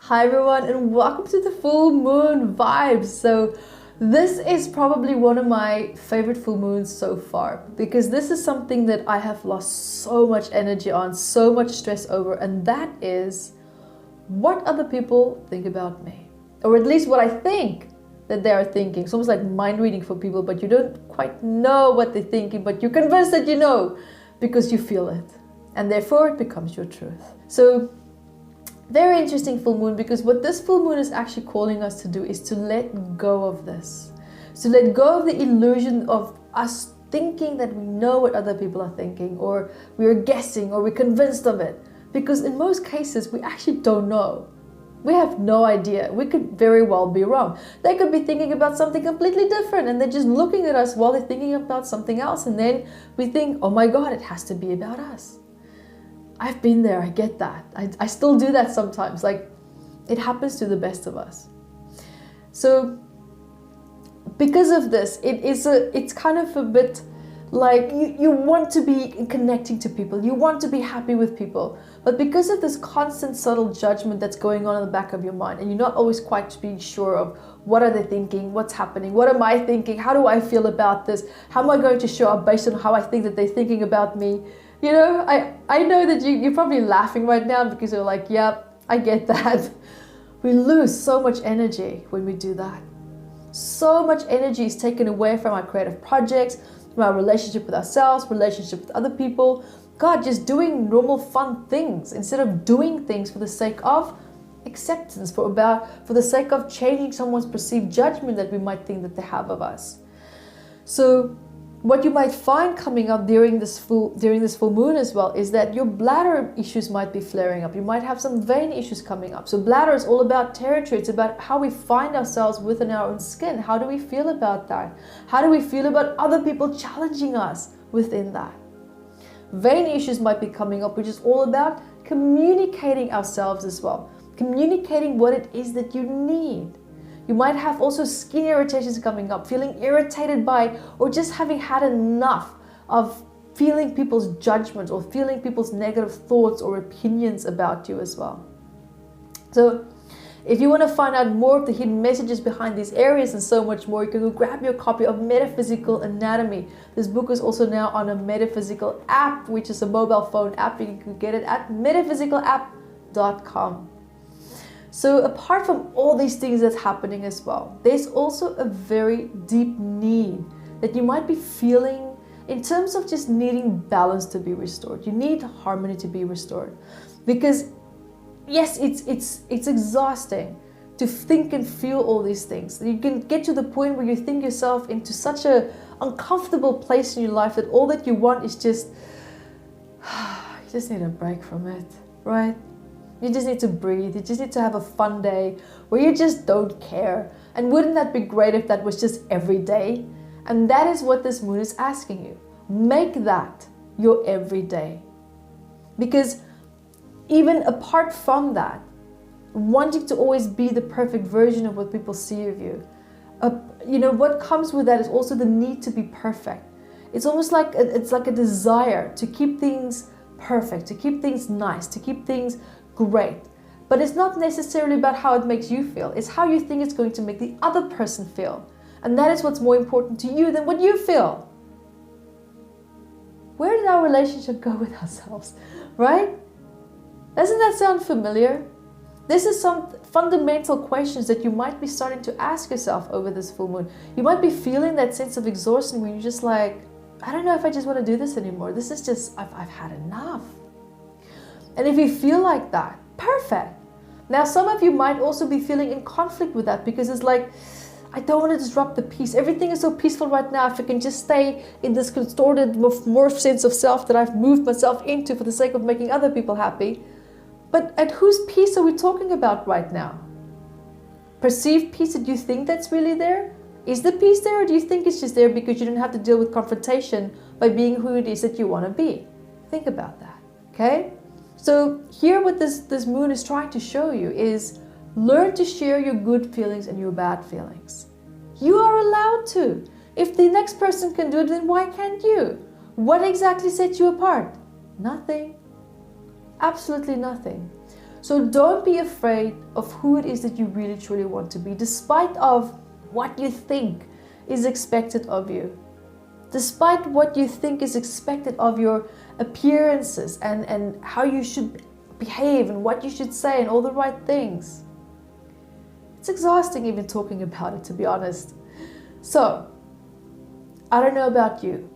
Hi everyone, and welcome to the full moon vibes. So this is probably one of my favorite full moons so far, because this is something that I have lost so much energy on, so much stress over, and that is what other people think about me, or at least what I think that they are thinking. It's almost like mind reading for people, but you don't quite know what they're thinking, but you're convinced that you know because you feel it, and therefore it becomes your truth. So very interesting full moon, because what this full moon is actually calling us to do is to let go of this. To let go of the illusion of us thinking that we know what other people are thinking, or we're guessing, or we're convinced of it. Because in most cases, we actually don't know. We have no idea. We could very well be wrong. They could be thinking about something completely different, and they're just looking at us while they're thinking about something else. And then we think, oh my God, it has to be about us. I've been there, I get that. I still do that sometimes. Like, it happens to the best of us. So because of this, it's kind of a bit like you want to be connecting to people, you want to be happy with people, but because of this constant subtle judgment that's going on in the back of your mind, and you're not always quite being sure of what are they thinking, what's happening, what am I thinking, how do I feel about this, how am I going to show up based on how I think that they're thinking about me. You know, I know that you're probably laughing right now because you're like, yep, I get that. We lose so much energy when we do that. So much energy is taken away from our creative projects, from our relationship with ourselves, relationship with other people. God, just doing normal fun things instead of doing things for the sake of acceptance, for the sake of changing someone's perceived judgment that we might think that they have of us. So what you might find coming up during this full moon as well is that your bladder issues might be flaring up. You might have some vein issues coming up. So bladder is all about territory. It's about how we find ourselves within our own skin. How do we feel about that? How do we feel about other people challenging us within that? Vein issues might be coming up, which is all about communicating ourselves as well. Communicating what it is that you need. You might have also skin irritations coming up, feeling irritated by, or just having had enough of feeling people's judgment or feeling people's negative thoughts or opinions about you as well. So if you want to find out more of the hidden messages behind these areas and so much more, you can go grab your copy of Metaphysical Anatomy. This book is also now on a Metaphysical app, which is a mobile phone app. You can get it at metaphysicalapp.com. So apart from all these things that's happening as well, there's also a very deep need that you might be feeling in terms of just needing balance to be restored. You need harmony to be restored. Because yes, it's exhausting to think and feel all these things. You can get to the point where you think yourself into such an uncomfortable place in your life that all that you want is just, you just need a break from it, right? You just need to breathe. You just need to have a fun day where you just don't care. And wouldn't that be great if that was just every day? And that is what this moon is asking you. Make that your everyday. Because even apart from that, wanting to always be the perfect version of what people see of you, what comes with that is also the need to be perfect. It's almost like it's like a desire to keep things perfect, to keep things nice, to keep things great. But it's not necessarily about how it makes you feel. It's how you think it's going to make the other person feel. And that is what's more important to you than what you feel. Where did our relationship go with ourselves, right? Doesn't that sound familiar? This is some fundamental questions that you might be starting to ask yourself over this full moon. You might be feeling that sense of exhaustion where you're just like, I don't know if I just want to do this anymore. This is just, I've had enough. And if you feel like that, perfect. Now, some of you might also be feeling in conflict with that because it's like, I don't want to disrupt the peace. Everything is so peaceful right now. If I can just stay in this contorted morph sense of self that I've moved myself into for the sake of making other people happy. But at whose peace are we talking about right now? Perceived peace that you think that's really there? Is the peace there, or do you think it's just there because you don't have to deal with confrontation by being who it is that you want to be? Think about that, okay? So here what this moon is trying to show you is learn to share your good feelings and your bad feelings. You are allowed to. If the next person can do it, then why can't you? What exactly sets you apart? Nothing. Absolutely nothing. So don't be afraid of who it is that you really truly want to be, despite of what you think is expected of you. Despite what you think is expected of your appearances and how you should behave and what you should say and all the right things. It's exhausting even talking about it, to be honest. So, I don't know about you,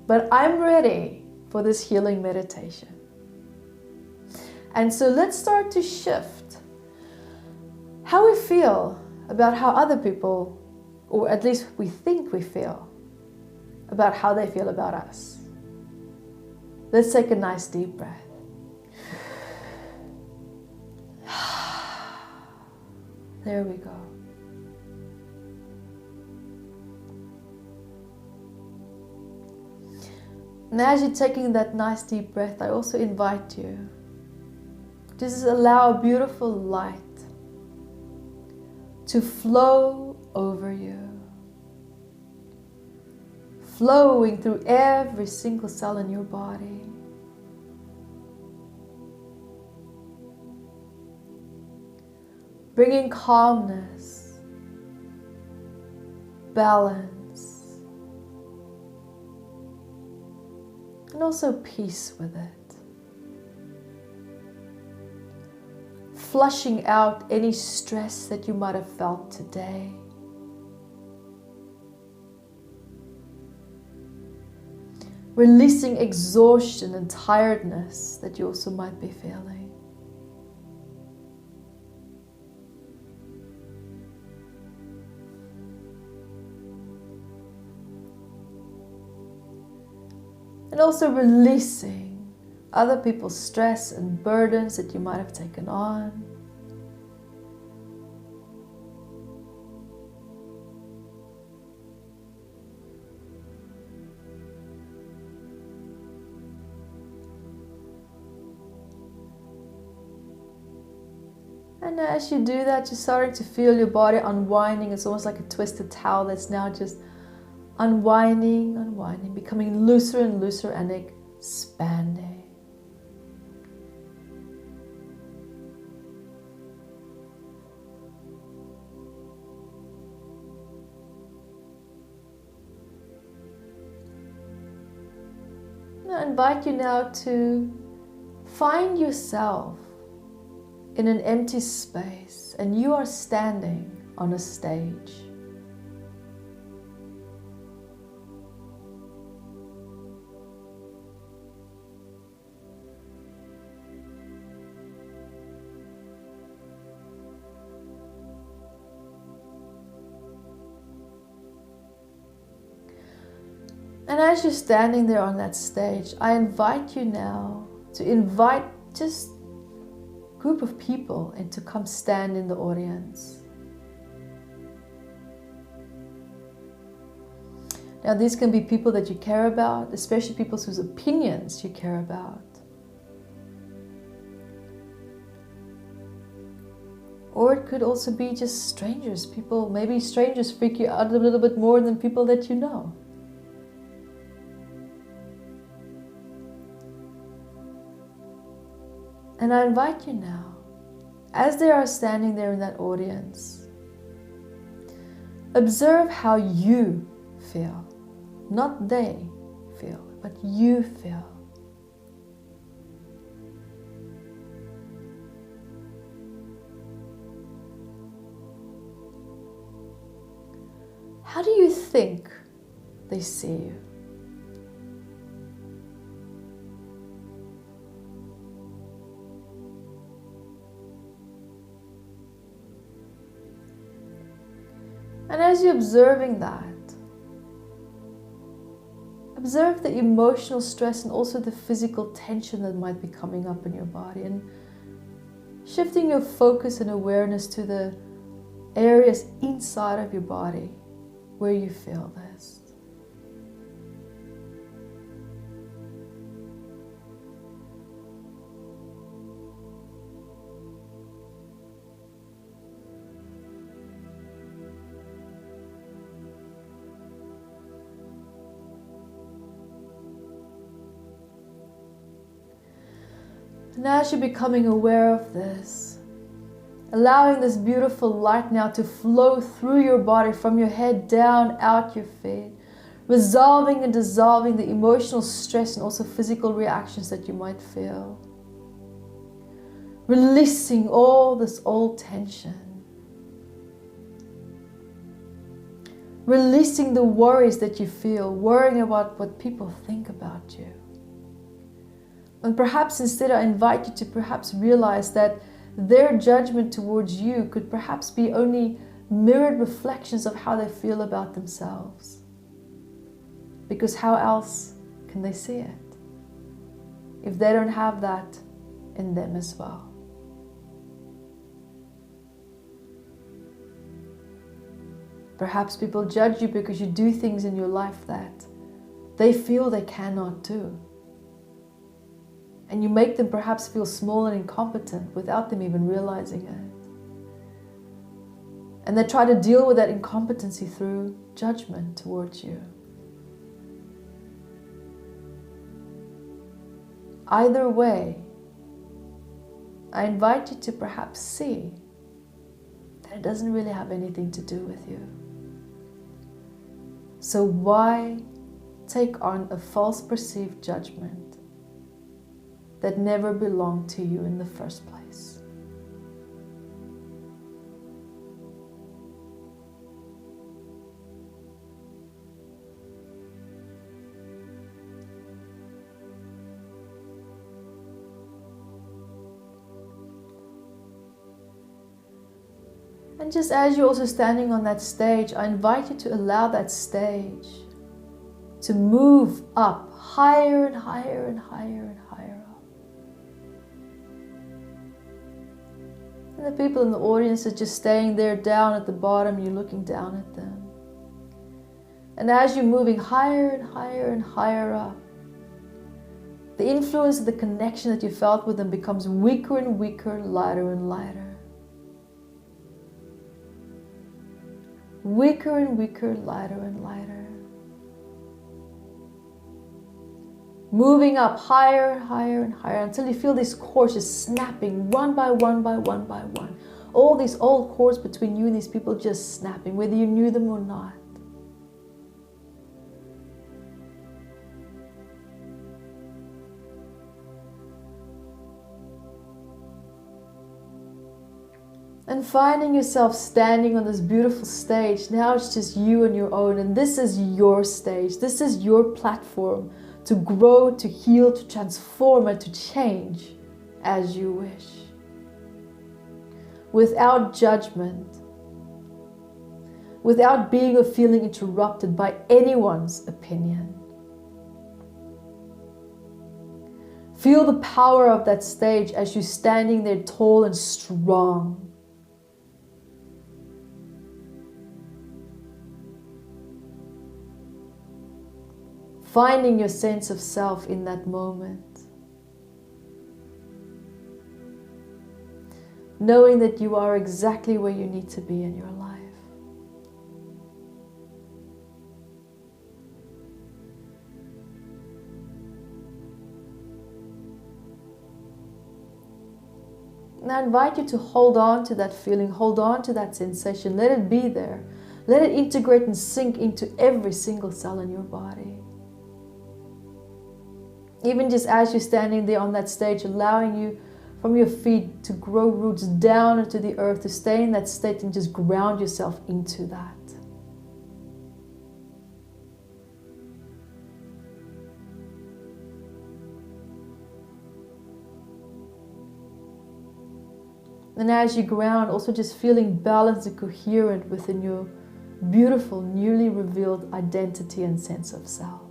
but I'm ready for this healing meditation. And so let's start to shift how we feel about how other people, or at least we think we feel, about how they feel about us. Let's take a nice deep breath. There we go. And as you're taking that nice deep breath, I also invite you to just allow a beautiful light to flow over you, flowing through every single cell in your body. Bringing calmness, balance, and also peace with it. Flushing out any stress that you might have felt today. Releasing exhaustion and tiredness that you also might be feeling. And also releasing other people's stress and burdens that you might have taken on. And as you do that, you're starting to feel your body unwinding. It's almost like a twisted towel that's now just unwinding, unwinding, becoming looser and looser and expanding. I invite you now to find yourself in an empty space and you are standing on a stage. And as you're standing there on that stage, I invite you now to invite just a group of people and to come stand in the audience. Now these can be people that you care about, especially people whose opinions you care about. Or it could also be just strangers. People, maybe strangers freak you out a little bit more than people that you know. And I invite you now, as they are standing there in that audience, observe how you feel. Not they feel, but you feel. How do you think they see you? And as you're observing that, observe the emotional stress and also the physical tension that might be coming up in your body, and shifting your focus and awareness to the areas inside of your body where you feel this. And as you're becoming aware of this, allowing this beautiful light now to flow through your body from your head down, out your feet, resolving and dissolving the emotional stress and also physical reactions that you might feel. Releasing all this old tension. Releasing the worries that you feel, worrying about what people think about you. And perhaps instead I invite you to perhaps realize that their judgment towards you could perhaps be only mirrored reflections of how they feel about themselves. Because how else can they see it if they don't have that in them as well? Perhaps people judge you because you do things in your life that they feel they cannot do. And you make them perhaps feel small and incompetent without them even realizing it. And they try to deal with that incompetency through judgment towards you. Either way, I invite you to perhaps see that it doesn't really have anything to do with you. So why take on a false perceived judgment that never belonged to you in the first place? And just as you're also standing on that stage, I invite you to allow that stage to move up higher and higher and higher and higher up. And the people in the audience are just staying there down at the bottom, you're looking down at them. And as you're moving higher and higher and higher up, the influence of the connection that you felt with them becomes weaker and weaker, lighter and lighter. Weaker and weaker, lighter and lighter. Moving up higher, higher and higher until you feel these cords just snapping one by one by one by one. All these old cords between you and these people just snapping, whether you knew them or not. And finding yourself standing on this beautiful stage, now it's just you on your own, and this is your stage, this is your platform to grow, to heal, to transform, and to change as you wish. Without judgment, without being or feeling interrupted by anyone's opinion. Feel the power of that stage as you're standing there tall and strong. Finding your sense of self in that moment. Knowing that you are exactly where you need to be in your life. And I invite you to hold on to that feeling, hold on to that sensation, let it be there. Let it integrate and sink into every single cell in your body. Even just as you're standing there on that stage, allowing you from your feet to grow roots down into the earth, to stay in that state and just ground yourself into that. And as you ground, also just feeling balanced and coherent within your beautiful, newly revealed identity and sense of self.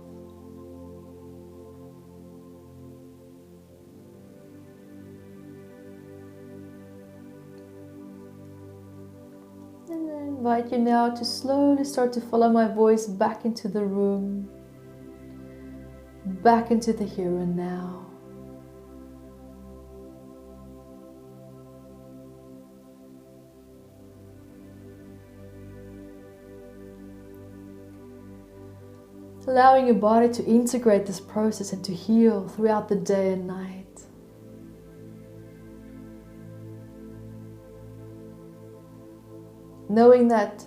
And I invite you now to slowly start to follow my voice back into the room, back into the here and now. Allowing your body to integrate this process and to heal throughout the day and night. Knowing that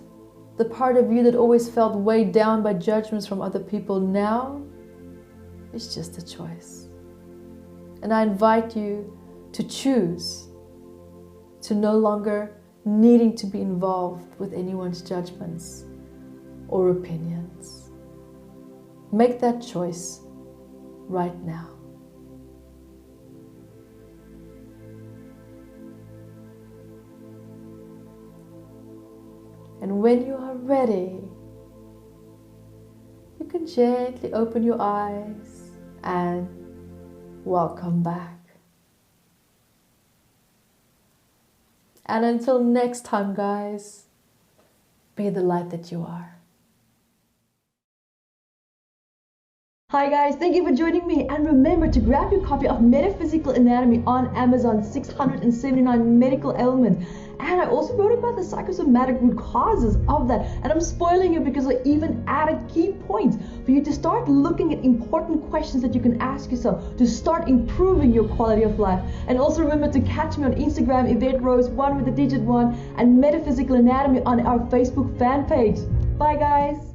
the part of you that always felt weighed down by judgments from other people now is just a choice. And I invite you to choose to no longer needing to be involved with anyone's judgments or opinions. Make that choice right now. And when you are ready, you can gently open your eyes and welcome back. And until next time, guys, be the light that you are. Hi guys, thank you for joining me, and remember to grab your copy of Metaphysical Anatomy on Amazon, 679 medical ailments. And I also wrote about the psychosomatic root causes of that, and I'm spoiling it because I even added key points for you to start looking at important questions that you can ask yourself to start improving your quality of life. And also remember to catch me on Instagram, Evette Rose, 1 with the digit 1, and Metaphysical Anatomy on our Facebook fan page. Bye guys!